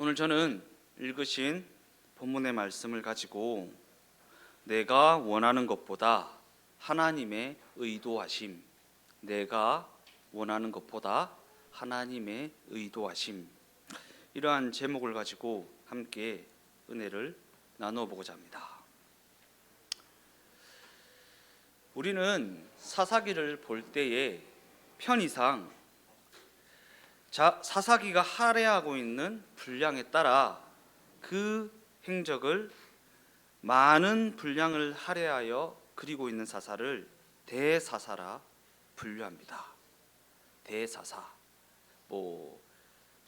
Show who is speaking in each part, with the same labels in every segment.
Speaker 1: 오늘 저는 읽으신 본문의 말씀을 가지고 내가 원하는 것보다 하나님의 의도하심, 내가 원하는 것보다 하나님의 의도하심, 이러한 제목을 가지고 함께 은혜를 나누어 보고자 합니다. 우리는 사사기를 볼 때에 편의상 사사기가 할애하고 있는 분량에 따라 그 행적을 많은 분량을 할애하여 그리고 있는 사사를 대사사라 분류합니다. 대사사,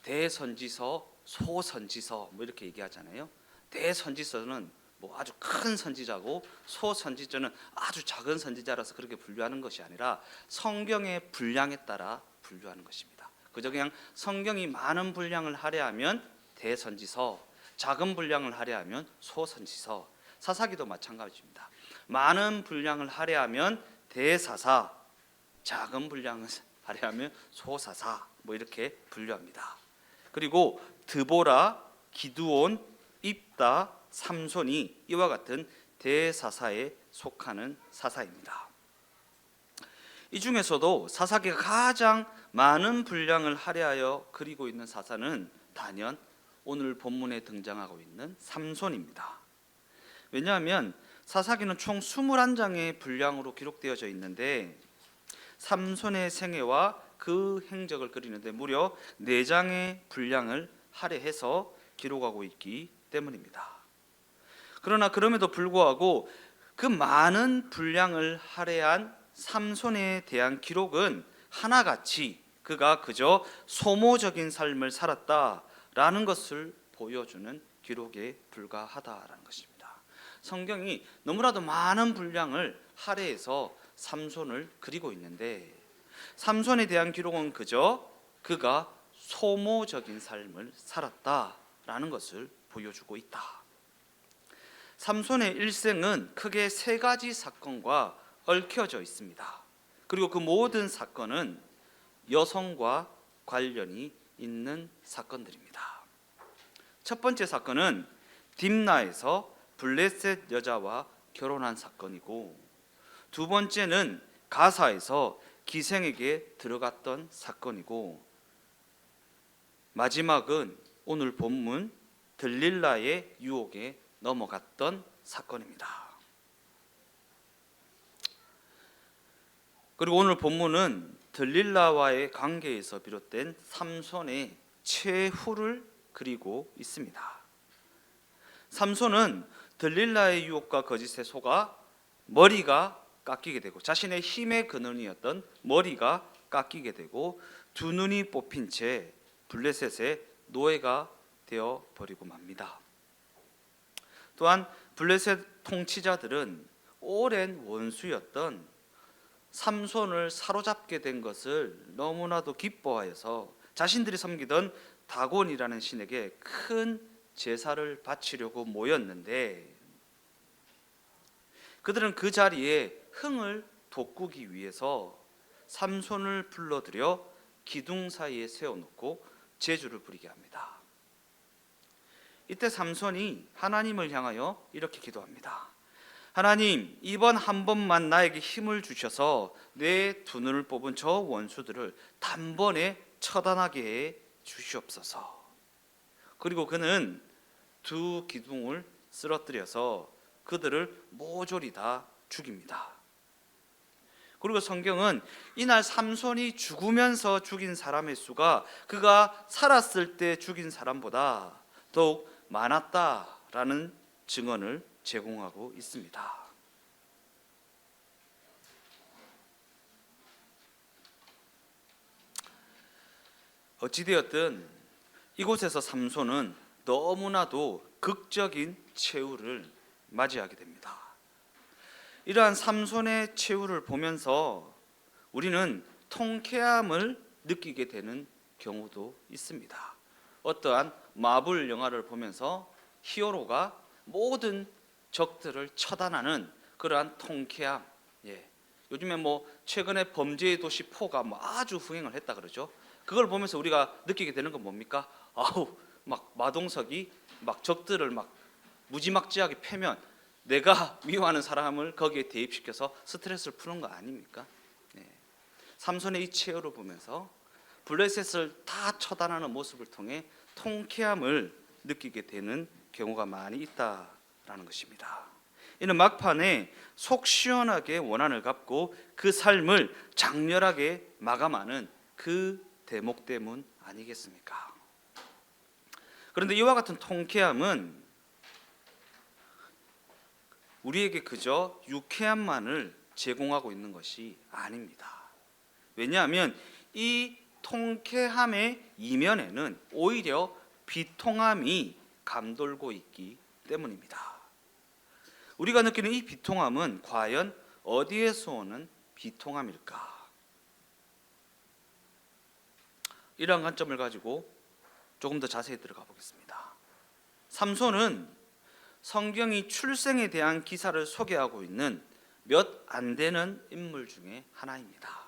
Speaker 1: 대선지서, 소선지서 이렇게 얘기하잖아요. 대선지서는 아주 큰 선지자고 소선지자는 아주 작은 선지자라서 그렇게 분류하는 것이 아니라 성경의 분량에 따라 분류하는 것입니다. 그저 그냥 성경이 많은 분량을 할애하면 대선지서, 작은 분량을 할애하면 소선지서, 사사기도 마찬가지입니다. 많은 분량을 할애하면 대사사, 작은 분량을 할애하면 소사사, 이렇게 분류합니다. 그리고 드보라, 기드온, 입다, 삼손이 이와 같은 대사사에 속하는 사사입니다. 이 중에서도 사사기가 가장 많은 분량을 할애하여 그리고 있는 사사는 단연 오늘 본문에 등장하고 있는 삼손입니다. 왜냐하면 사사기는 총 21장의 분량으로 기록되어져 있는데 삼손의 생애와 그 행적을 그리는데 무려 4장의 분량을 할애해서 기록하고 있기 때문입니다. 그러나 그럼에도 불구하고 그 많은 분량을 할애한 삼손에 대한 기록은 하나같이 그가 그저 소모적인 삶을 살았다라는 것을 보여주는 기록에 불과하다라는 것입니다. 성경이 너무나도 많은 분량을 할애해서 삼손을 그리고 있는데 삼손에 대한 기록은 그저 그가 소모적인 삶을 살았다라는 것을 보여주고 있다. 삼손의 일생은 크게 3가지 사건과 얽혀져 있습니다. 그리고 그 모든 사건은 여성과 관련이 있는 사건들입니다. 첫 번째 사건은 딥나에서 블레셋 여자와 결혼한 사건이고, 두 번째는 가사에서 기생에게 들어갔던 사건이고, 마지막은 오늘 본문 들릴라의 유혹에 넘어갔던 사건입니다. 그리고 오늘 본문은 들릴라와의 관계에서 비롯된 삼손의 최후를 그리고 있습니다. 삼손은 들릴라의 유혹과 거짓에 속아 머리가 깎이게 되고, 자신의 힘의 근원이었던 머리가 깎이게 되고, 두 눈이 뽑힌 채 블레셋의 노예가 되어 버리고 맙니다. 또한 블레셋 통치자들은 오랜 원수였던 삼손을 사로잡게 된 것을 너무나도 기뻐하여서 자신들이 섬기던 다곤이라는 신에게 큰 제사를 바치려고 모였는데, 그들은 그 자리에 흥을 돋구기 위해서 삼손을 불러들여 기둥 사이에 세워놓고 제주를 부리게 합니다. 이때 삼손이 하나님을 향하여 이렇게 기도합니다. 하나님, 이번 한 번만 나에게 힘을 주셔서 내 두 눈을 뽑은 저 원수들을 단번에 처단하게 해 주시옵소서. 그리고 그는 두 기둥을 쓰러뜨려서 그들을 모조리 다 죽입니다. 그리고 성경은 이날 삼손이 죽으면서 죽인 사람의 수가 그가 살았을 때 죽인 사람보다 더욱 많았다라는 증언을 제공하고 있습니다. 어찌되었든 이곳에서 삼손은 너무나도 극적인 최후를 맞이하게 됩니다. 이러한 삼손의 최후를 보면서 우리는 통쾌함을 느끼게 되는 경우도 있습니다. 어떠한 마블 영화를 보면서 히어로가 모든 적들을 처단하는 그러한 통쾌함, 요즘에 최근에 범죄의 도시 4가 아주 흥행을 했다 그러죠. 그걸 보면서 우리가 느끼게 되는 건 뭡니까? 아우, 막 마동석이 막 적들을 막 무지막지하게 패면 내가 미워하는 사람을 거기에 대입시켜서 스트레스를 푸는 거 아닙니까? 네. 삼손의 이 최후를 보면서 블레셋을 다 처단하는 모습을 통해 통쾌함을 느끼게 되는 경우가 많이 있다라는 것입니다. 이는 막판에 속 시원하게 원한을 갚고 그 삶을 장렬하게 마감하는 그 대목 때문 아니겠습니까? 그런데 이와 같은 통쾌함은 우리에게 그저 유쾌함만을 제공하고 있는 것이 아닙니다. 왜냐하면 이 통쾌함의 이면에는 오히려 비통함이 감돌고 있기 때문입니다. 우리가 느끼는 이 비통함은 과연 어디에서 오는 비통함일까? 이러한 관점을 가지고 조금 더 자세히 들어가 보겠습니다. 삼손은 성경이 출생에 대한 기사를 소개하고 있는 몇 안 되는 인물 중에 하나입니다.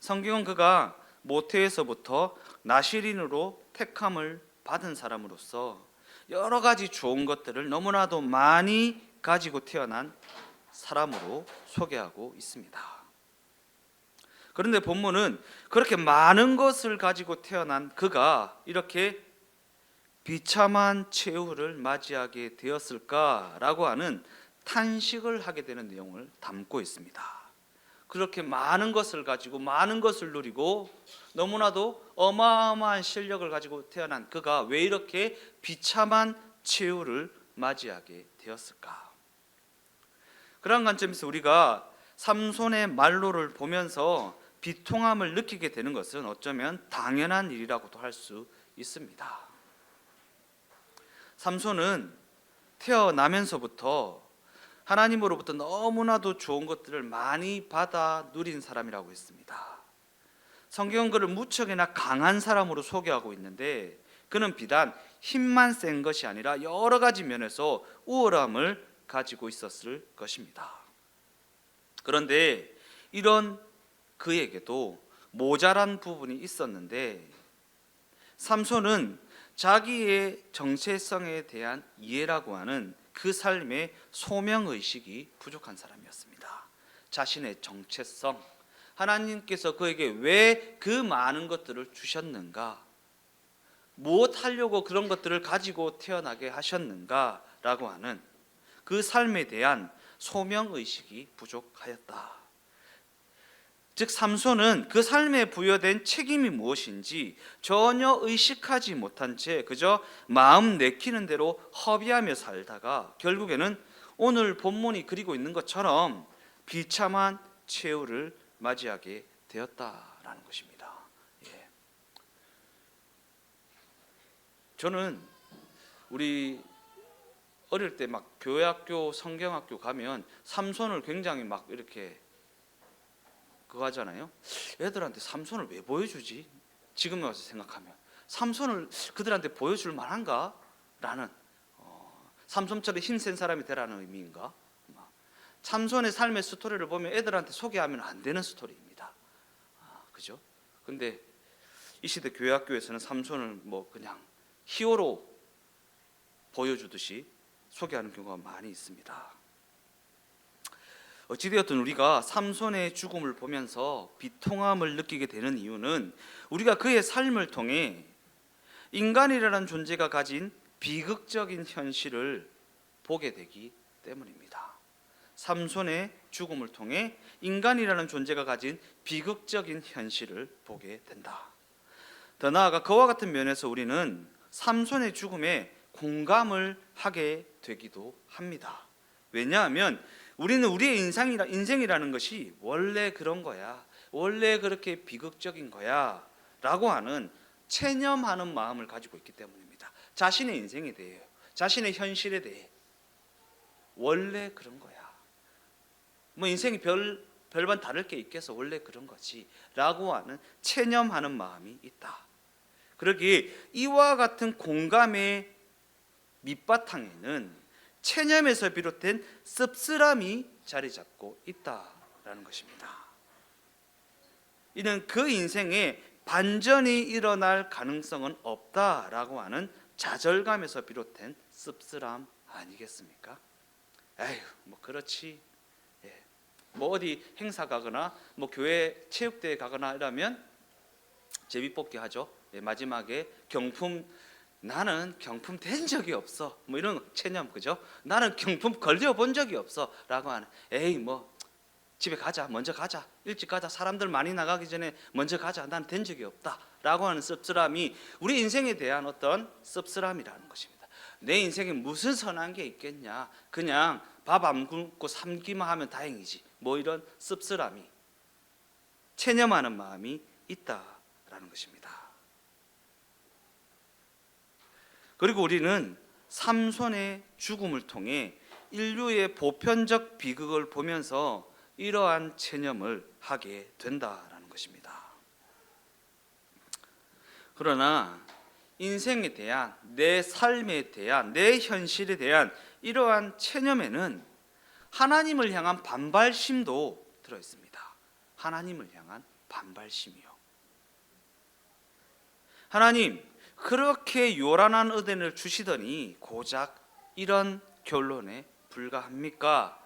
Speaker 1: 성경은 그가 모태에서부터 나시린으로 택함을 받은 사람으로서 여러 가지 좋은 것들을 너무나도 많이 가지고 태어난 사람으로 소개하고 있습니다. 그런데 본문은 그렇게 많은 것을 가지고 태어난 그가 이렇게 비참한 최후를 맞이하게 되었을까라고 하는 탄식을 하게 되는 내용을 담고 있습니다. 그렇게 많은 것을 가지고 많은 것을 누리고 너무나도 어마어마한 실력을 가지고 태어난 그가 왜 이렇게 비참한 최후를 맞이하게 되었을까? 그런 관점에서 우리가 삼손의 말로를 보면서 비통함을 느끼게 되는 것은 어쩌면 당연한 일이라고도 할 수 있습니다. 삼손은 태어나면서부터 하나님으로부터 너무나도 좋은 것들을 많이 받아 누린 사람이라고 했습니다. 성경은 그를 무척이나 강한 사람으로 소개하고 있는데 그는 비단 힘만 센 것이 아니라 여러 가지 면에서 우월함을 가지고 있었을 것입니다. 그런데 이런 그에게도 모자란 부분이 있었는데 삼손은 자기의 정체성에 대한 이해라고 하는 그 삶의 소명의식이 부족한 사람이었습니다. 자신의 정체성, 하나님께서 그에게 왜 그 많은 것들을 주셨는가, 무엇 하려고 그런 것들을 가지고 태어나게 하셨는가라고 하는 그 삶에 대한 소명의식이 부족하였다. 즉 삼손은 그 삶에 부여된 책임이 무엇인지 전혀 의식하지 못한 채 그저 마음 내키는 대로 허비하며 살다가 결국에는 오늘 본문이 그리고 있는 것처럼 비참한 최후를 맞이하게 되었다라는 것입니다. 예. 저는 우리 어릴 때 막 교회학교, 성경학교 가면 삼손을 굉장히 막 이렇게 그거 하잖아요. 애들한테 삼손을 왜 보여주지? 지금 와서 생각하면 삼손을 그들한테 보여줄 만한가? 라는 삼손처럼 힘센 사람이 되라는 의미인가? 삼손의 삶의 스토리를 보면 애들한테 소개하면 안 되는 스토리입니다. 그죠? 근데 이 시대 교회학교에서는 삼손을 뭐 그냥 히어로 보여주듯이 소개하는 경우가 많이 있습니다. 어찌되었든 우리가 삼손의 죽음을 보면서 비통함을 느끼게 되는 이유는 우리가 그의 삶을 통해 인간이라는 존재가 가진 비극적인 현실을 보게 되기 때문입니다. 삼손의 죽음을 통해 인간이라는 존재가 가진 비극적인 현실을 보게 된다. 더 나아가 그와 같은 면에서 우리는 삼손의 죽음에 공감을 하게 되기도 합니다. 왜냐하면 우리는 우리의 인생이라는 것이 원래 그런 거야, 원래 그렇게 비극적인 거야 라고 하는 체념하는 마음을 가지고 있기 때문입니다. 자신의 인생에 대해, 자신의 현실에 대해 원래 그런 거야, 뭐 인생이 별반 다를 게 있겠어, 원래 그런 거지 라고 하는 체념하는 마음이 있다. 그러기에 이와 같은 공감의 밑바탕에는 체념에서 비롯된 씁쓸함이 자리 잡고 있다라는 것입니다. 이는 그 인생의 반전이 일어날 가능성은 없다라고 하는 좌절감에서 비롯된 씁쓸함 아니겠습니까? 에휴, 뭐 그렇지. 예. 뭐 어디 행사 가거나 뭐 교회 체육대회 가거나 이러면 제비뽑기 하죠. 예, 마지막에 경품, 나는 경품 된 적이 없어, 뭐 이런 체념, 그죠? 나는 경품 걸려본 적이 없어 라고 하는, 에이 뭐 집에 가자, 먼저 가자, 일찍 가자, 사람들 많이 나가기 전에 먼저 가자, 난 된 적이 없다 라고 하는 씁쓸함이 우리 인생에 대한 어떤 씁쓸함이라는 것입니다. 내 인생에 무슨 선한 게 있겠냐, 그냥 밥 안 굶고 삼기만 하면 다행이지, 뭐 이런 씁쓸함이, 체념하는 마음이 있다라는 것입니다. 그리고 우리는 삼손의 죽음을 통해 인류의 보편적 비극을 보면서 이러한 체념을 하게 된다라는 것입니다. 그러나 인생에 대한, 내 삶에 대한, 내 현실에 대한 이러한 체념에는 하나님을 향한 반발심도 들어있습니다. 하나님을 향한 반발심이요. 하나님, 그렇게 요란한 은혜를 주시더니 고작 이런 결론에 불과합니까?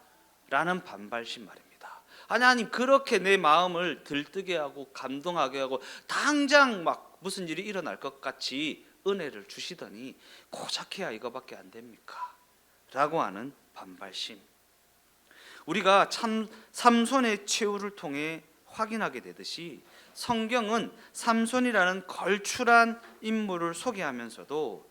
Speaker 1: 라는 반발심 말입니다. 하나님, 그렇게 내 마음을 들뜨게 하고 감동하게 하고 당장 막 무슨 일이 일어날 것 같이 은혜를 주시더니 고작해야 이거밖에 안 됩니까? 라고 하는 반발심. 우리가 삼손의 최후를 통해 확인하게 되듯이 성경은 삼손이라는 걸출한 인물을 소개하면서도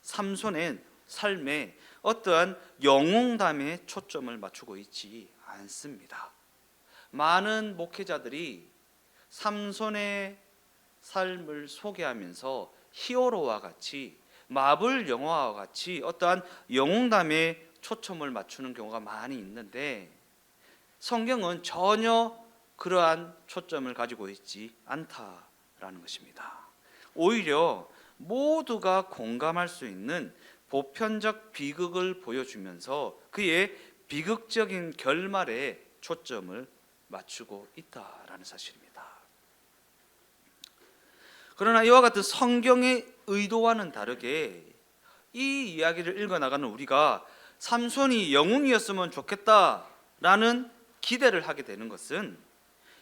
Speaker 1: 삼손의 삶에 어떠한 영웅담에 초점을 맞추고 있지 않습니다. 많은 목회자들이 삼손의 삶을 소개하면서 히어로와 같이, 마블 영화와 같이 어떠한 영웅담에 초점을 맞추는 경우가 많이 있는데, 성경은 전혀 그러한 초점을 가지고 있지 않다라는 것입니다. 오히려 모두가 공감할 수 있는 보편적 비극을 보여주면서 그의 비극적인 결말에 초점을 맞추고 있다라는 사실입니다. 그러나 이와 같은 성경의 의도와는 다르게 이 이야기를 읽어나가는 우리가 삼손이 영웅이었으면 좋겠다라는 기대를 하게 되는 것은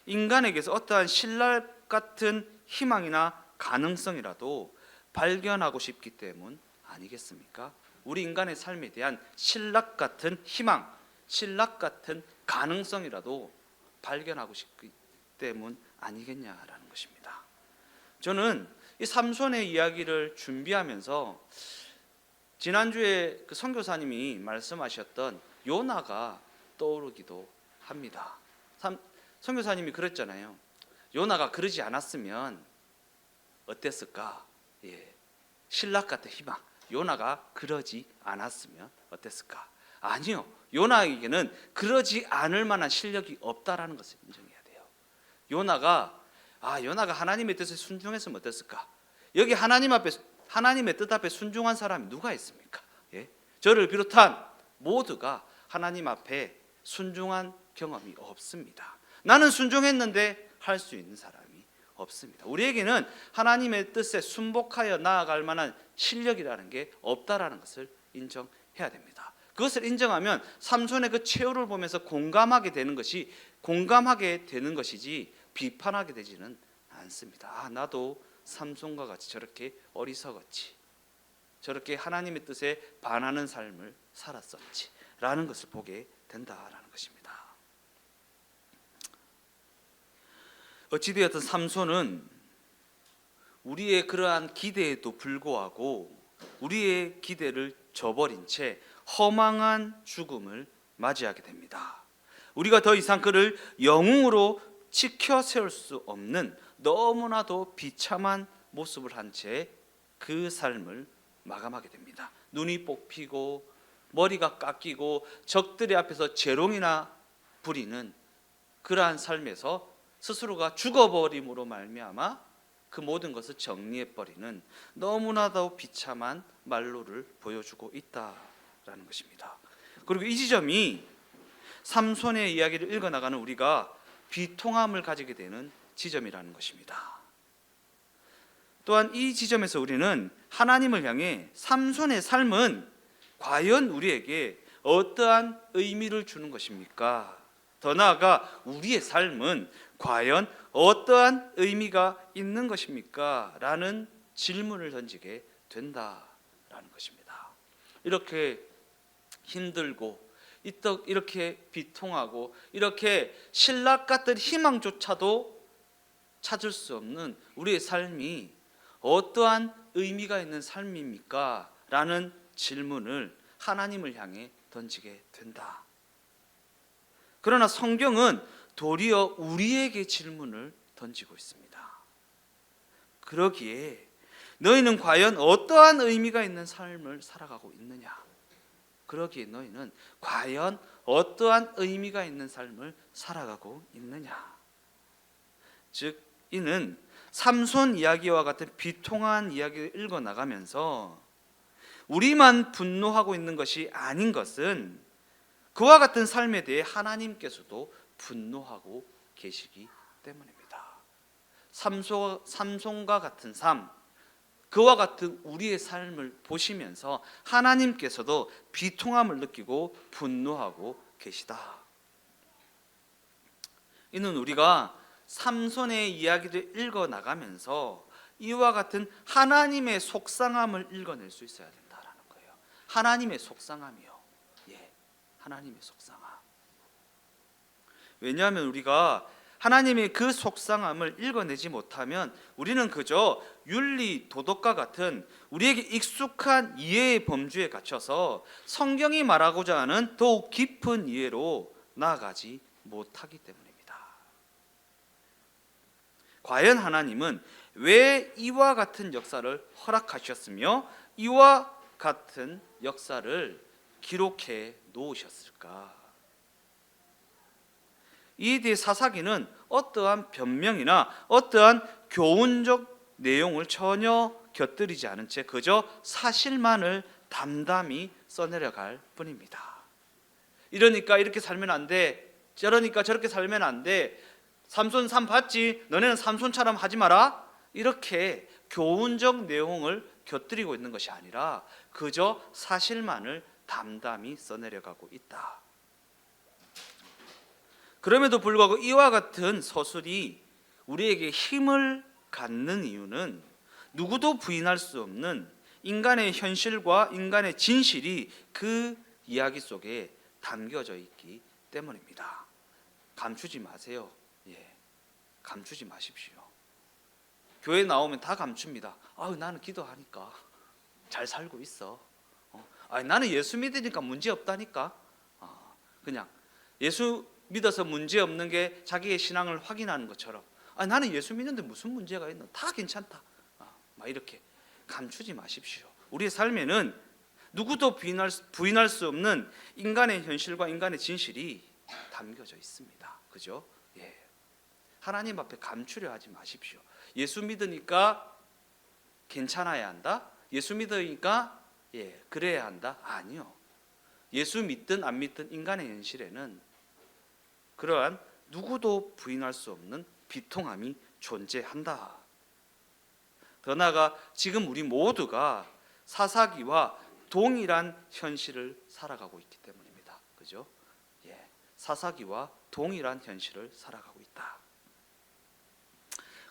Speaker 1: 인간에게서 어떠한 신락 같은 희망이나 가능성이라도 발견하고 싶기 때문 아니겠습니까? 우리 인간의 삶에 대한 신락 같은 희망, 신락 같은 가능성이라도 발견하고 싶기 때문 아니겠냐라는 것입니다. 저는 이 삼손의 이야기를 준비하면서 지난주에 그 선교사님이 말씀하셨던 요나가 떠오르기도 합니다. 선교사님이 그랬잖아요. 요나가 그러지 않았으면 어땠을까? 예, 신락 같은 희망. 요나가 그러지 않았으면 어땠을까? 아니요. 요나에게는 그러지 않을 만한 실력이 없다라는 것을 인정해야 돼요. 요나가 하나님의 뜻에 순종했으면 어땠을까? 여기 하나님의 뜻 앞에 순종한 사람이 누가 있습니까? 예? 저를 비롯한 모두가 하나님 앞에 순종한 경험이 없습니다. 나는 순종했는데 할 수 있는 사람이 없습니다. 우리에게는 하나님의 뜻에 순복하여 나아갈 만한 실력이라는 게 없다라는 것을 인정해야 됩니다. 그것을 인정하면 삼손의 그 최후를 보면서 공감하게 되는 것이지 비판하게 되지는 않습니다. 나도 삼손과 같이 저렇게 어리석었지, 저렇게 하나님의 뜻에 반하는 삶을 살았었지 라는 것을 보게 된다라는 것입니다. 어찌되었든 삼손은 우리의 그러한 기대에도 불구하고 우리의 기대를 저버린 채 허망한 죽음을 맞이하게 됩니다. 우리가 더 이상 그를 영웅으로 지켜 세울 수 없는 너무나도 비참한 모습을 한 채 그 삶을 마감하게 됩니다. 눈이 뽑히고 머리가 깎이고 적들의 앞에서 재롱이나 부리는 그러한 삶에서 스스로가 죽어버림으로 말미암아 그 모든 것을 정리해버리는 너무나도 비참한 말로를 보여주고 있다라는 것입니다. 그리고 이 지점이 삼손의 이야기를 읽어나가는 우리가 비통함을 가지게 되는 지점이라는 것입니다. 또한 이 지점에서 우리는 하나님을 향해 삼손의 삶은 과연 우리에게 어떠한 의미를 주는 것입니까? 더 나아가 우리의 삶은 과연 어떠한 의미가 있는 것입니까? 라는 질문을 던지게 된다라는 것입니다. 이렇게 힘들고 이렇게 비통하고 이렇게 신락 같은 희망조차도 찾을 수 없는 우리의 삶이 어떠한 의미가 있는 삶입니까? 라는 질문을 하나님을 향해 던지게 된다. 그러나 성경은 도리어 우리에게 질문을 던지고 있습니다. 그러기에 너희는 과연 어떠한 의미가 있는 삶을 살아가고 있느냐? 그러기에 너희는 과연 어떠한 의미가 있는 삶을 살아가고 있느냐? 즉 이는 삼손 이야기와 같은 비통한 이야기를 읽어나가면서 우리만 분노하고 있는 것이 아닌 것은 그와 같은 삶에 대해 하나님께서도 분노하고 계시기 때문입니다. 삼손과 같은 삶, 그와 같은 우리의 삶을 보시면서 하나님께서도 비통함을 느끼고 분노하고 계시다. 이는 우리가 삼손의 이야기를 읽어나가면서 이와 같은 하나님의 속상함을 읽어낼 수 있어야 된다라는 거예요. 하나님의 속상함이요. 하나님의 속상함. 왜냐하면 우리가 하나님의 그 속상함을 읽어내지 못하면 우리는 그저 윤리, 도덕과 같은 우리에게 익숙한 이해의 범주에 갇혀서 성경이 말하고자 하는 더욱 깊은 이해로 나아가지 못하기 때문입니다. 과연 하나님은 왜 이와 같은 역사를 허락하셨으며 이와 같은 역사를 기록해 놓으셨을까? 이에 대해 사사기는 어떠한 변명이나 어떠한 교훈적 내용을 전혀 곁들이지 않은 채 그저 사실만을 담담히 써내려갈 뿐입니다. 이러니까 이렇게 살면 안 돼, 저러니까 저렇게 살면 안 돼, 삼손 삶 봤지? 너네는 삼손처럼 하지 마라. 이렇게 교훈적 내용을 곁들이고 있는 것이 아니라 그저 사실만을 담담히 써내려가고 있다. 그럼에도 불구하고 이와 같은 서술이 우리에게 힘을 갖는 이유는 누구도 부인할 수 없는 인간의 현실과 인간의 진실이 그 이야기 속에 담겨져 있기 때문입니다. 감추지 마세요. 감추지 마십시오. 교회 나오면 다 감춥니다. 나는 기도하니까 잘 살고 있어. 나는 예수 믿으니까 문제 없다니까. 그냥 예수 믿어서 문제 없는 게 자기의 신앙을 확인하는 것처럼 나는 예수 믿는데 무슨 문제가 있나? 다 괜찮다. 막 이렇게 감추지 마십시오. 우리의 삶에는 누구도 부인할 수 없는 인간의 현실과 인간의 진실이 담겨져 있습니다. 그죠? 하나님 앞에 감추려 하지 마십시오. 예수 믿으니까 괜찮아야 한다? 예수 믿으니까 그래야 한다? 아니요. 예수 믿든 안 믿든 인간의 현실에는 그러한 누구도 부인할 수 없는 비통함이 존재한다. 더 나아가 지금 우리 모두가 사사기와 동일한 현실을 살아가고 있기 때문입니다. 그죠? 사사기와 동일한 현실을 살아가고 있다.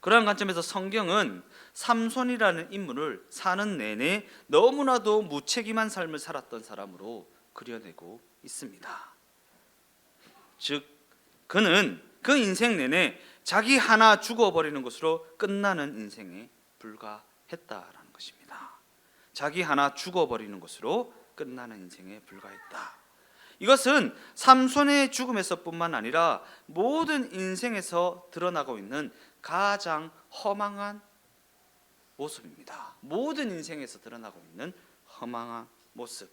Speaker 1: 그러한 관점에서 성경은 삼손이라는 인물을 사는 내내 너무나도 무책임한 삶을 살았던 사람으로 그려내고 있습니다. 즉 그는 그 인생 내내 자기 하나 죽어버리는 것으로 끝나는 인생에 불과했다라는 것입니다. 자기 하나 죽어버리는 것으로 끝나는 인생에 불과했다. 이것은 삼손의 죽음에서뿐만 아니라 모든 인생에서 드러나고 있는 가장 허망한 모습입니다. 모든 인생에서 드러나고 있는 허망한 모습.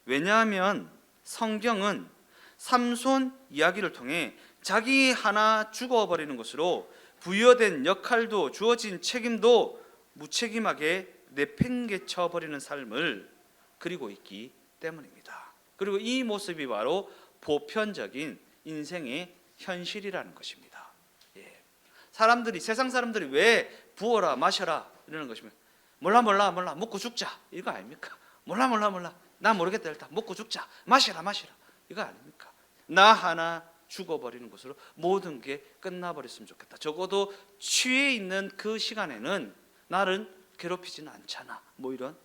Speaker 1: 왜냐하면 성경은 삼손 이야기를 통해 자기 하나 죽어버리는 것으로 부여된 역할도 주어진 책임도 무책임하게 내팽개쳐 버리는 삶을 그리고 있기 때문입니다. 그리고 이 모습이 바로 보편적인 인생의 현실이라는 것입니다. 세상 사람들이 왜 부어라 마셔라 이러는 것이면 몰라 먹고 죽자 이거 아닙니까? 몰라 나 모르겠다 일단 먹고 죽자 마시라 이거 아닙니까? 나 하나 죽어버리는 것으로 모든 게 끝나버렸으면 좋겠다. 적어도 취해 있는 그 시간에는 나를 괴롭히지는 않잖아. 뭐 이런.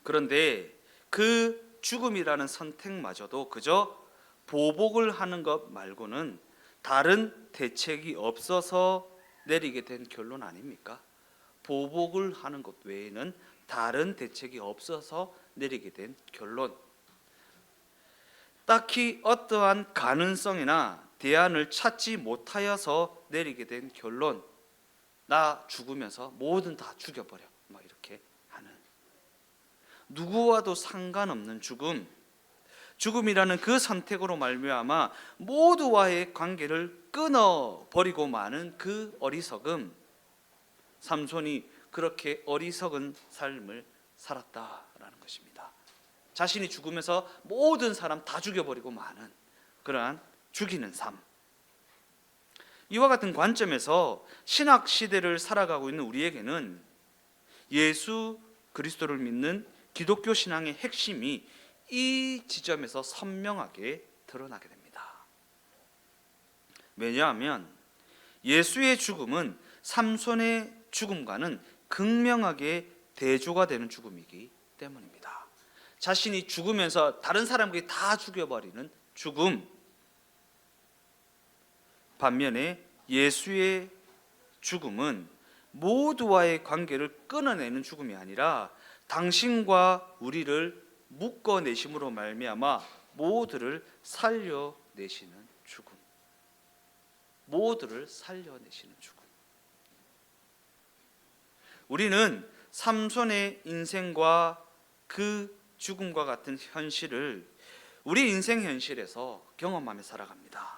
Speaker 1: 그런데 그 죽음이라는 선택마저도 그저 보복을 하는 것 말고는 다른 대책이 없어서 내리게 된 결론 아닙니까? 보복을 하는 것 외에는 다른 대책이 없어서 내리게 된 결론. 딱히 어떠한 가능성이나 대안을 찾지 못하여서 내리게 된 결론. 나 죽으면서 뭐든 다 죽여버려. 막 이렇게 하는. 누구와도 상관없는 죽음. 죽음이라는 그 선택으로 말미암아 모두와의 관계를 끊어버리고 마는 그 어리석음. 삼손이 그렇게 어리석은 삶을 살았다라는 것입니다. 자신이 죽으면서 모든 사람 다 죽여버리고 마는 그러한 죽이는 삶. 이와 같은 관점에서 신학 시대를 살아가고 있는 우리에게는 예수 그리스도를 믿는 기독교 신앙의 핵심이 이 지점에서 선명하게 드러나게 됩니다. 왜냐하면 예수의 죽음은 삼손의 죽음과는 극명하게 대조가 되는 죽음이기 때문입니다. 자신이 죽으면서 다른 사람들이 다 죽여버리는 죽음. 반면에 예수의 죽음은 모두와의 관계를 끊어내는 죽음이 아니라 당신과 우리를 묶어내심으로 말미암아 모두를 살려내시는 죽음. 모두를 살려내시는 죽음. 우리는 삼손의 인생과 그 죽음과 같은 현실을 우리 인생 현실에서 경험하며 살아갑니다.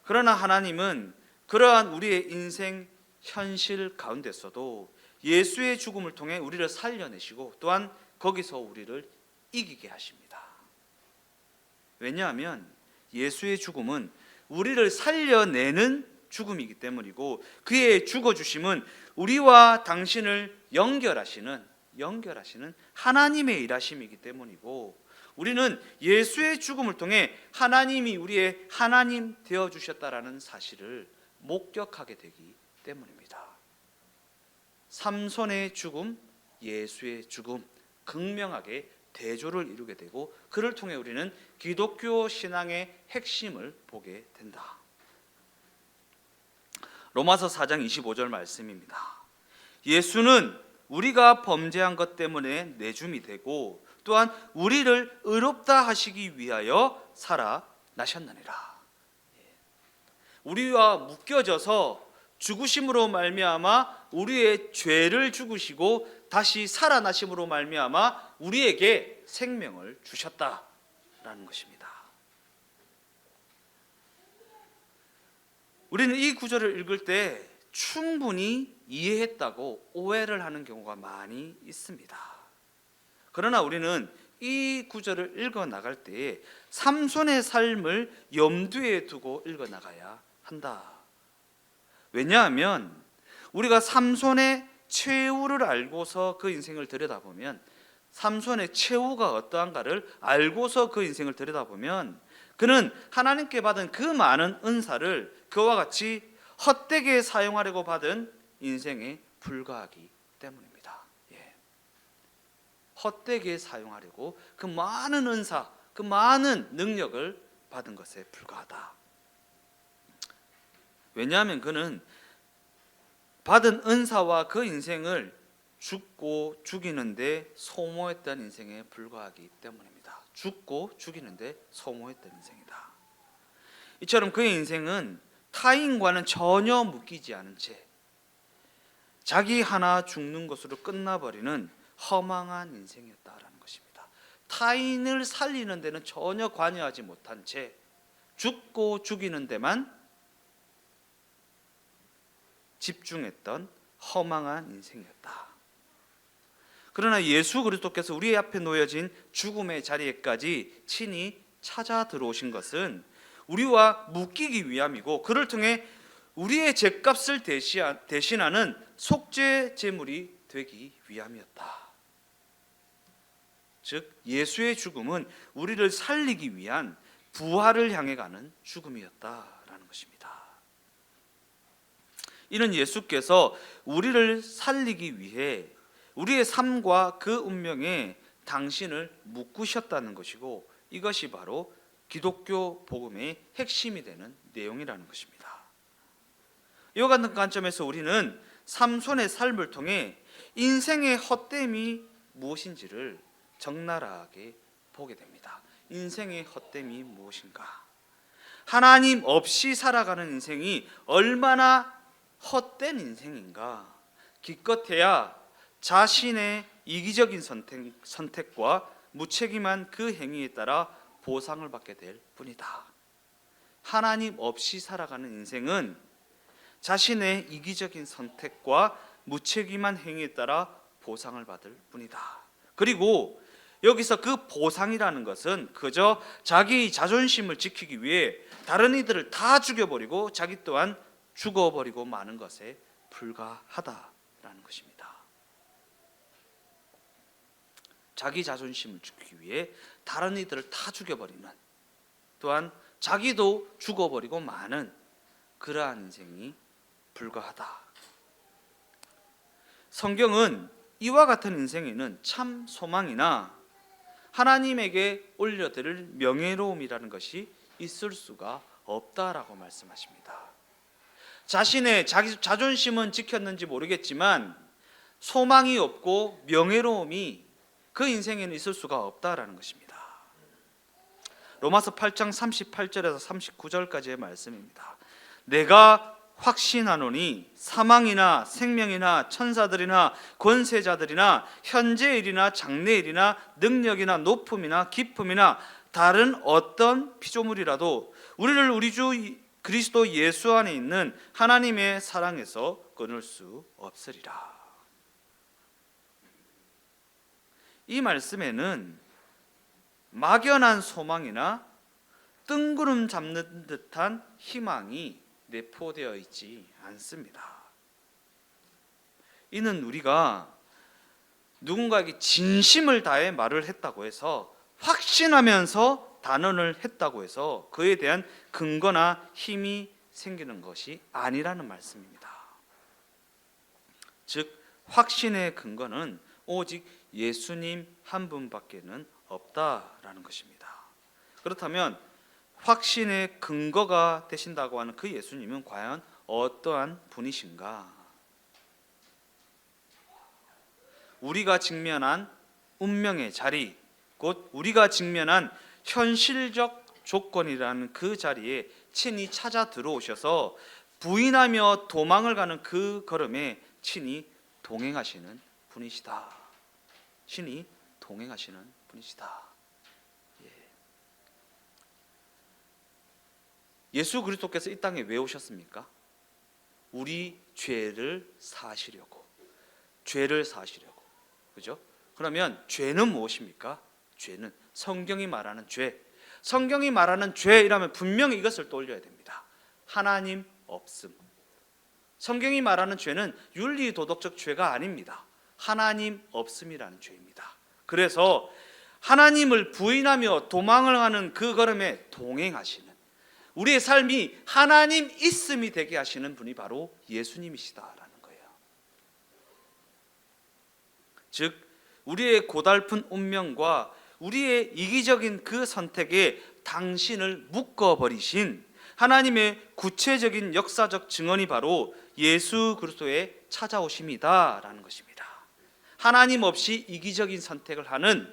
Speaker 1: 그러나 하나님은 그러한 우리의 인생 현실 가운데서도 예수의 죽음을 통해 우리를 살려내시고 또한 거기서 우리를 이기게 하십니다. 왜냐하면 예수의 죽음은 우리를 살려내는 죽음이기 때문이고 그의 죽어주심은 우리와 당신을 연결하시는 하나님의 일하심이기 때문이고 우리는 예수의 죽음을 통해 하나님이 우리의 하나님 되어주셨다라는 사실을 목격하게 되기 때문입니다. 삼손의 죽음, 예수의 죽음 극명하게 대조를 이루게 되고 그를 통해 우리는 기독교 신앙의 핵심을 보게 된다. 로마서 4장 25절 말씀입니다. 예수는 우리가 범죄한 것 때문에 내줌이 되고 또한 우리를 의롭다 하시기 위하여 살아나셨느니라. 우리와 묶여져서 죽으심으로 말미암아 우리의 죄를 죽으시고 다시 살아나심으로 말미암아 우리에게 생명을 주셨다라는 것입니다. 우리는 이 구절을 읽을 때 충분히 이해했다고 오해를 하는 경우가 많이 있습니다. 그러나 우리는 이 구절을 읽어 나갈 때에 삼손의 삶을 염두에 두고 읽어 나가야 한다. 왜냐하면 우리가 삼손의 최후를 알고서 그 인생을 들여다보면 삼손의 최후가 어떠한가를 알고서 그 인생을 들여다보면 그는 하나님께 받은 그 많은 은사를 그와 같이 헛되게 사용하려고 받은 인생에 불과하기 때문입니다. 헛되게 사용하려고 그 많은 은사, 그 많은 능력을 받은 것에 불과하다. 왜냐하면 그는 받은 은사와 그 인생을 죽고 죽이는데 소모했던 인생에 불과하기 때문입니다. 죽고 죽이는데 소모했던 인생이다. 이처럼 그의 인생은 타인과는 전혀 묶이지 않은 채 자기 하나 죽는 것으로 끝나버리는 허망한 인생이었다라는 것입니다. 타인을 살리는 데는 전혀 관여하지 못한 채 죽고 죽이는 데만 집중했던 허망한 인생이었다. 그러나 예수 그리스도께서 우리 앞에 놓여진 죽음의 자리에까지 친히 찾아 들어오신 것은 우리와 묶이기 위함이고 그를 통해 우리의 죗값을 대신하는 속죄 제물이 되기 위함이었다. 즉 예수의 죽음은 우리를 살리기 위한 부활을 향해 가는 죽음이었다라는 것입니다. 이는 예수께서 우리를 살리기 위해 우리의 삶과 그 운명에 당신을 묶으셨다는 것이고, 이것이 바로 기독교 복음의 핵심이 되는 내용이라는 것입니다. 이와 같은 관점에서 우리는 삼손의 삶을 통해 인생의 헛됨이 무엇인지를 적나라하게 보게 됩니다. 인생의 헛됨이 무엇인가? 하나님 없이 살아가는 인생이 얼마나 헛된 인생인가? 기껏해야 자신의 이기적인 선택과 무책임한 그 행위에 따라 보상을 받게 될 뿐이다. 하나님 없이 살아가는 인생은 자신의 이기적인 선택과 무책임한 행위에 따라 보상을 받을 뿐이다. 그리고 여기서 그 보상이라는 것은 그저 자기 자존심을 지키기 위해 다른 이들을 다 죽여버리고 자기 또한 죽어버리고 마는 것에 불과하다라는 것입니다. 자기 자존심을 지키기 위해 다른 이들을 다 죽여버리는, 또한 자기도 죽어버리고 마는 그러한 인생이 불과하다. 성경은 이와 같은 인생에는 참 소망이나 하나님에게 올려드릴 명예로움이라는 것이 있을 수가 없다라고 말씀하십니다. 자신의 자존심은 지켰는지 모르겠지만 소망이 없고 명예로움이 그 인생에는 있을 수가 없다라는 것입니다. 로마서 8장 38절에서 39절까지의 말씀입니다. 내가 확신하노니 사망이나 생명이나 천사들이나 권세자들이나 현재의 일이나 장래의 일이나 능력이나 높음이나 깊음이나 다른 어떤 피조물이라도 우리를 우리 주 그리스도 예수 안에 있는 하나님의 사랑에서 끊을 수 없으리라. 이 말씀에는 막연한 소망이나 뜬구름 잡는 듯한 희망이 내포되어 있지 않습니다. 이는 우리가 누군가에게 진심을 다해 말을 했다고 해서, 확신하면서 단언을 했다고 해서 그에 대한 근거나 힘이 생기는 것이 아니라는 말씀입니다. 즉 확신의 근거는 오직 예수님 한 분밖에는 없다라는 것입니다. 그렇다면 확신의 근거가 되신다고 하는 그 예수님은 과연 어떠한 분이신가? 우리가 직면한 운명의 자리, 곧 우리가 직면한 현실적 조건이라는 그 자리에 친히 찾아 들어오셔서 부인하며 도망을 가는 그 걸음에 친히 동행하시는 분이시다. 친히 동행하시는 분이시다. 예수 그리스도께서 이 땅에 왜 오셨습니까? 우리 죄를 사하시려고. 그죠? 그러면 죄는 무엇입니까? 죄는 성경이 말하는 죄. 성경이 말하는 죄이라면 분명히 이것을 떠올려야 됩니다. 하나님 없음. 성경이 말하는 죄는 윤리 도덕적 죄가 아닙니다. 하나님 없음이라는 죄입니다. 그래서 하나님을 부인하며 도망을 하는 그 걸음에 동행하시는, 우리의 삶이 하나님 있음이 되게 하시는 분이 바로 예수님이시다라는 거예요. 즉 우리의 고달픈 운명과 우리의 이기적인 그 선택에 당신을 묶어버리신 하나님의 구체적인 역사적 증언이 바로 예수 그리스도의 찾아오심이다라는 것입니다. 하나님 없이 이기적인 선택을 하는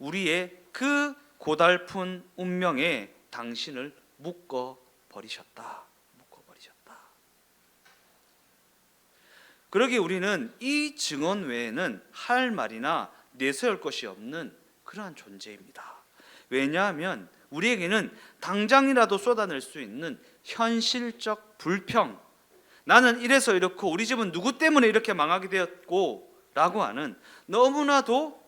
Speaker 1: 우리의 그 고달픈 운명에 당신을 묶어버리셨다. 그러기에 우리는 이 증언 외에는 할 말이나 내세울 것이 없는 그러한 존재입니다. 왜냐하면 우리에게는 당장이라도 쏟아낼 수 있는 현실적 불평, 나는 이래서 이렇고 우리 집은 누구 때문에 이렇게 망하게 되었고 라고 하는 너무나도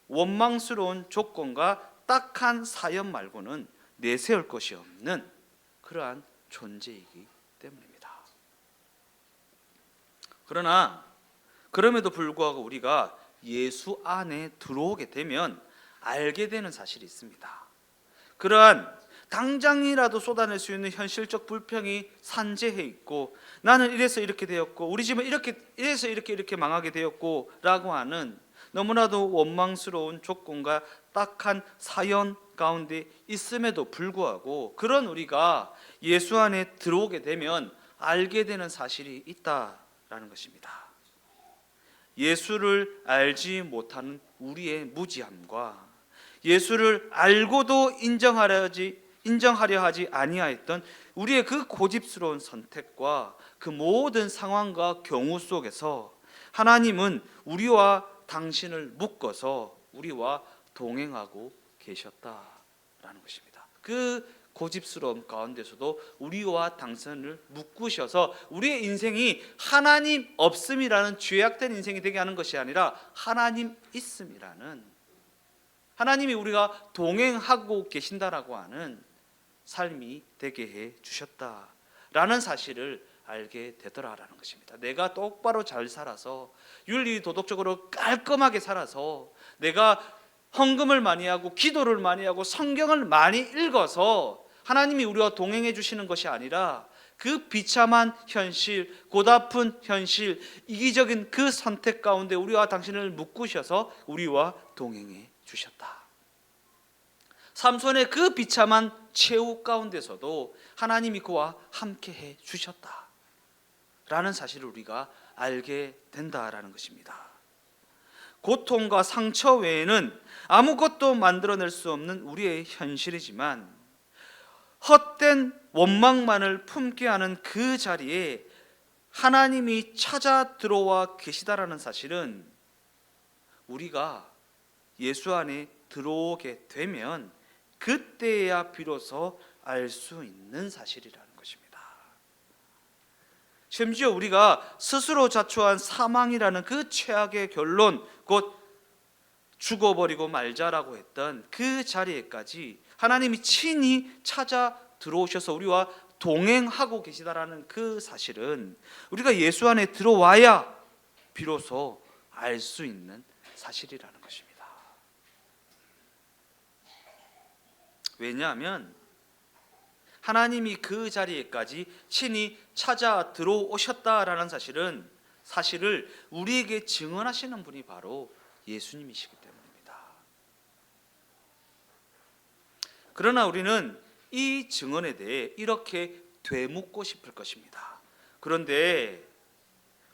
Speaker 1: 원망스러운 조건과 딱한 사연 말고는 내세울 것이 없는 그러한 존재이기 때문입니다. 그러나 그럼에도 불구하고 우리가 예수 안에 들어오게 되면 알게 되는 사실이 있습니다. 그러한 당장이라도 쏟아낼 수 있는 현실적 불평이 산재해 있고, 나는 이래서 이렇게 되었고, 우리 집은 이래서 이렇게 망하게 되었고 라고 하는 너무나도 원망스러운 조건과 딱한 사연 가운데 있음에도 불구하고, 그런 우리가 예수 안에 들어오게 되면 알게 되는 사실이 있다라는 것입니다. 예수를 알지 못하는 우리의 무지함과 예수를 알고도 인정하려 하지 아니하였던 우리의 그 고집스러운 선택과 그 모든 상황과 경우 속에서 하나님은 우리와 당신을 묶어서 우리와 동행하고 계셨다라는 것입니다. 그 고집스러움 가운데서도 우리와 당신을 묶으셔서 우리의 인생이 하나님 없음이라는 죄악된 인생이 되게 하는 것이 아니라 하나님 있음이라는, 하나님이 우리가 동행하고 계신다라고 하는 삶이 되게 해 주셨다라는 사실을 알게 되더라라는 것입니다. 내가 똑바로 잘 살아서 윤리 도덕적으로 깔끔하게 살아서 내가 헌금을 많이 하고 기도를 많이 하고 성경을 많이 읽어서 하나님이 우리와 동행해 주시는 것이 아니라 그 비참한 현실, 고달픈 현실, 이기적인 그 선택 가운데 우리와 당신을 묶으셔서 우리와 동행해 주셨다. 삼손의 그 비참한 최후 가운데서도 하나님이 그와 함께해 주셨다라는 사실을 우리가 알게 된다라는 것입니다. 고통과 상처 외에는 아무것도 만들어낼 수 없는 우리의 현실이지만 헛된 원망만을 품게 하는 그 자리에 하나님이 찾아 들어와 계시다라는 사실은 우리가 예수 안에 들어오게 되면 그때야 비로소 알 수 있는 사실이라는 것입니다. 심지어 우리가 스스로 자초한 사망이라는 그 최악의 결론, 곧 죽어버리고 말자라고 했던 그 자리에까지 하나님이 친히 찾아 들어오셔서 우리와 동행하고 계시다라는 그 사실은 우리가 예수 안에 들어와야 비로소 알 수 있는 사실이라는 것입니다. 왜냐하면 하나님이 그 자리에까지 친히 찾아 들어오셨다라는 사실을 우리에게 증언하시는 분이 바로 예수님이시기 때문입니다. 그러나 우리는 이 증언에 대해 이렇게 되묻고 싶을 것입니다. 그런데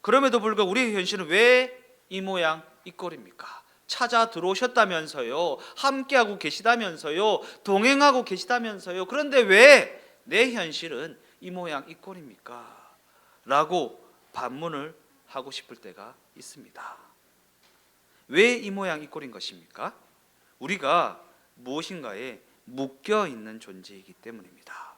Speaker 1: 그럼에도 불구하고 우리의 현실은 왜 이 모양 이 꼴입니까? 찾아 들어오셨다면서요, 함께하고 계시다면서요, 동행하고 계시다면서요, 그런데 왜 내 현실은 이 모양 이 꼴입니까? 라고 반문을 하고 싶을 때가 있습니다. 왜 이 모양 이 꼴인 것입니까? 우리가 무엇인가에 묶여 있는 존재이기 때문입니다.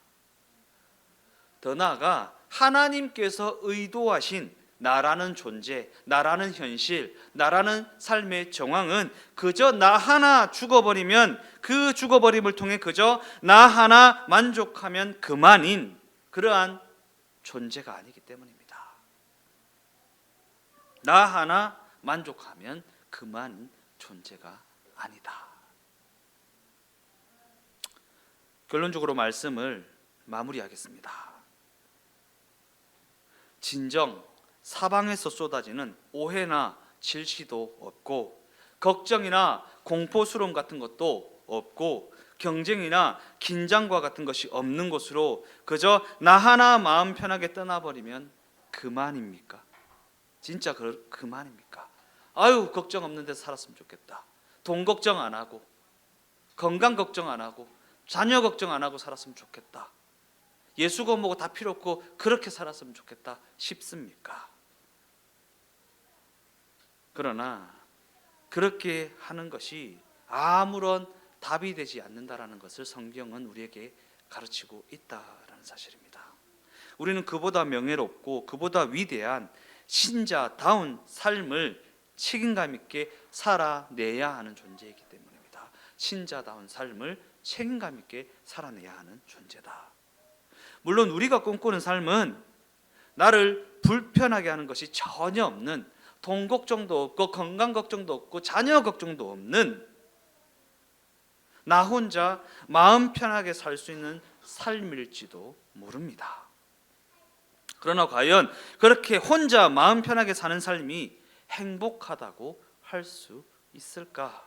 Speaker 1: 더 나아가 하나님께서 의도하신 나라는 존재, 나라는 현실, 나라는 삶의 정황은 그저 나 하나 죽어버리면 그 죽어버림을 통해 그저 나 하나 만족하면 그만인 그러한 존재가 아니기 때문입니다. 나 하나 만족하면 그만인 존재가 아니다. 결론적으로 말씀을 마무리하겠습니다. 진정 사방에서 쏟아지는 오해나 질시도 없고, 걱정이나 공포스러움 같은 것도 없고, 경쟁이나 긴장과 같은 것이 없는 곳으로 그저 나 하나 마음 편하게 떠나버리면 그만입니까? 진짜 그만입니까? 아유, 걱정 없는 데서 살았으면 좋겠다. 돈 걱정 안 하고, 건강 걱정 안 하고, 자녀 걱정 안 하고 살았으면 좋겠다. 예수고 뭐고 다 필요 없고 그렇게 살았으면 좋겠다 싶습니까? 그러나 그렇게 하는 것이 아무런 답이 되지 않는다라는 것을 성경은 우리에게 가르치고 있다라는 사실입니다. 우리는 그보다 명예롭고 그보다 위대한 신자다운 삶을 책임감 있게 살아내야 하는 존재이기 때문입니다. 신자다운 삶을 책임감 있게 살아내야 하는 존재다. 물론 우리가 꿈꾸는 삶은 나를 불편하게 하는 것이 전혀 없는, 돈 걱정도 없고 건강 걱정도 없고 자녀 걱정도 없는, 나 혼자 마음 편하게 살 수 있는 삶일지도 모릅니다. 그러나 과연 그렇게 혼자 마음 편하게 사는 삶이 행복하다고 할 수 있을까?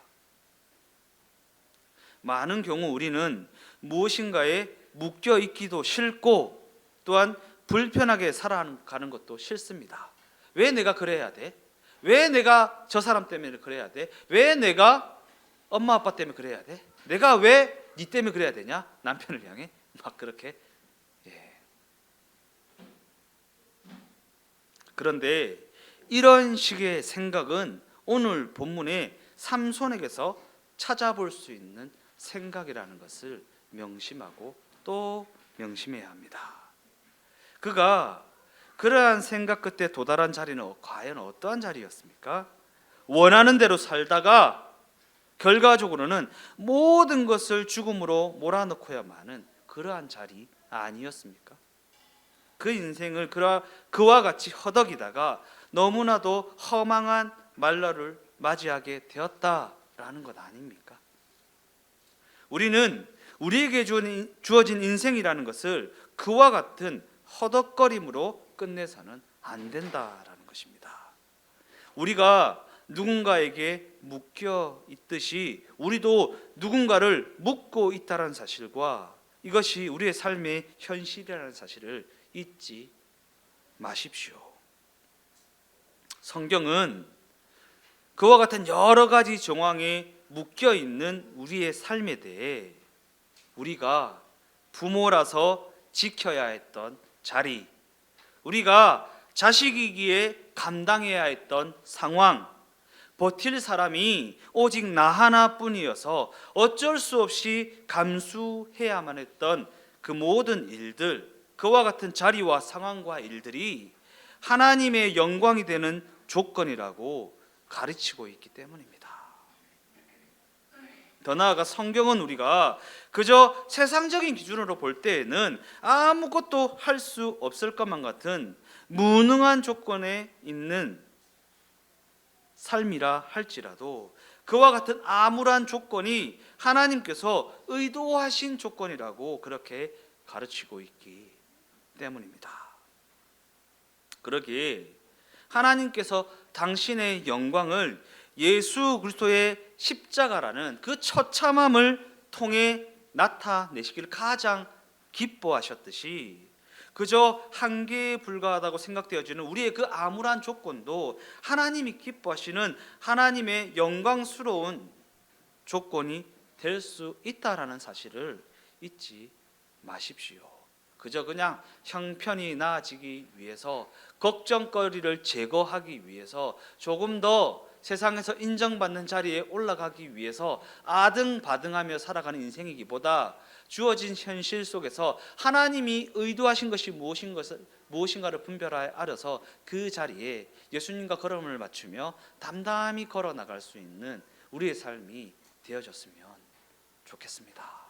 Speaker 1: 많은 경우 우리는 무엇인가에 묶여 있기도 싫고 또한 불편하게 살아가는 것도 싫습니다. 왜 내가 그래야 돼? 왜 내가 저 사람 때문에 그래야 돼? 왜 내가 엄마 아빠 때문에 그래야 돼? 내가 왜 니 때문에 그래야 되냐? 남편을 향해 막 그렇게. 그런데 이런 식의 생각은 오늘 본문의 삼손에게서 찾아볼 수 있는 생각이라는 것을 명심하고 또 명심해야 합니다. 그가 그러한 생각 끝에 도달한 자리는 과연 어떠한 자리였습니까? 원하는 대로 살다가 결과적으로는 모든 것을 죽음으로 몰아넣고야만은 그러한 자리 아니었습니까? 그 인생을 그와 같이 허덕이다가 너무나도 허망한 말로를 맞이하게 되었다라는 것 아닙니까? 우리는 우리에게 주어진 인생이라는 것을 그와 같은 허덕거림으로 끝내서는 안 된다라는 것입니다. 우리가 누군가에게 묶여 있듯이 우리도 누군가를 묶고 있다는 사실과 이것이 우리의 삶의 현실이라는 사실을 잊지 마십시오. 성경은 그와 같은 여러 가지 정황에 묶여 있는 우리의 삶에 대해 우리가 부모라서 지켜야 했던 자리, 우리가 자식이기에 감당해야 했던 상황, 버틸 사람이 오직 나 하나뿐이어서 어쩔 수 없이 감수해야만 했던 그 모든 일들, 그와 같은 자리와 상황과 일들이 하나님의 영광이 되는 조건이라고 가르치고 있기 때문입니다. 더 나아가 성경은 우리가 그저 세상적인 기준으로 볼 때에는 아무것도 할 수 없을 것만 같은 무능한 조건에 있는 삶이라 할지라도 그와 같은 암울한 조건이 하나님께서 의도하신 조건이라고 그렇게 가르치고 있기 때문입니다. 그러기에 하나님께서 당신의 영광을 예수 그리스도의 십자가라는 그 처참함을 통해 나타내시기를 가장 기뻐하셨듯이 그저 한계에 불과하다고 생각되어지는 우리의 그 암울한 조건도 하나님이 기뻐하시는 하나님의 영광스러운 조건이 될 수 있다라는 사실을 잊지 마십시오. 그저 그냥 형편이 나아지기 위해서, 걱정거리를 제거하기 위해서, 조금 더 세상에서 인정받는 자리에 올라가기 위해서 아등바등하며 살아가는 인생이기보다 주어진 현실 속에서 하나님이 의도하신 것이 무엇인가를 분별하여 알아서 그 자리에 예수님과 걸음을 맞추며 담담히 걸어나갈 수 있는 우리의 삶이 되어졌으면 좋겠습니다.